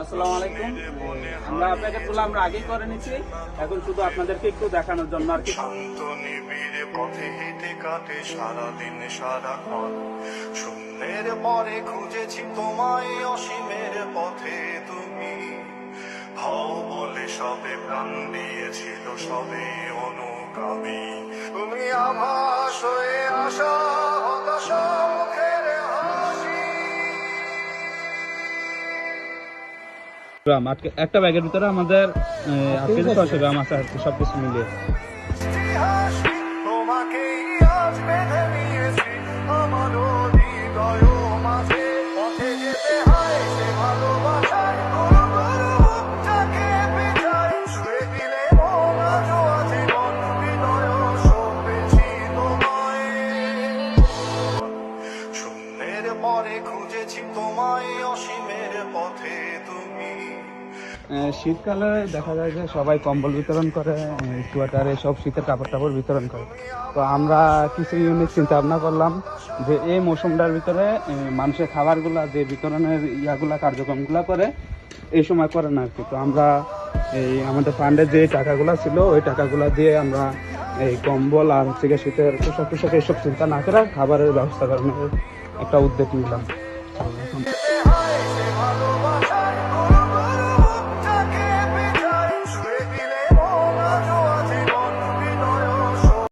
আসসালামু আলাইকুম। আমরা প্যাকেটগুলো আমরা আগেই করে নিচ্ছি, এখন শুধু আপনাদেরকে একটু দেখানোর জন্য আর কি। শান্ত নিবিড় পথে হেঁটে কাটে সারাদিন সারাক্ষণ, শূন্যের পরে খুঁজেছি তোমায় অসীমের পথে। তুমি হও বলে সবে প্রাণ দিয়েছিল, সবে অনুগামী। তুমি আভাস হয়ে আসা হতাশা মুখের হাসি। একটা ব্যাগের ভিতরে আমাদের আপেল 600 গ্রাম আছে আর কি, সবকিছু মিলিয়ে। তোমাকেই আজ বেঁধে নিয়েছি আমার হৃদয় মাঝে, পথে যেতে হয় সে ভালোবাসার বুকটাকে পেছায়, ছুঁয়ে দিলে মন আজও আজীবন হৃদয় সঁপেছি তোমায়। শূন্যের পরে খুঁজেছি তোমায় অসীমের পথে। তুমি শীতকালে দেখা যায় যে সবাই কম্বল বিতরণ করে, সোয়েটার সব শীতের কাপড় টাপড় বিতরণ করে। তো আমরা কিছু ইউনিক চিন্তা ভাবনা করলাম যে এই মৌসুমটার ভিতরে মানুষের খাবারগুলা যে বিতরণের কার্যক্রমগুলা করে এই সময় করে না আর কি। তো আমরা এই আমাদের ফান্ডের যে টাকাগুলা ছিল ওই টাকাগুলা দিয়ে আমরা এই কম্বল আর হচ্ছে গিয়ে শীতের পোশাক এইসব চিন্তা না করে খাবারের ব্যবস্থা করানোর একটা উদ্যোগ নিলাম।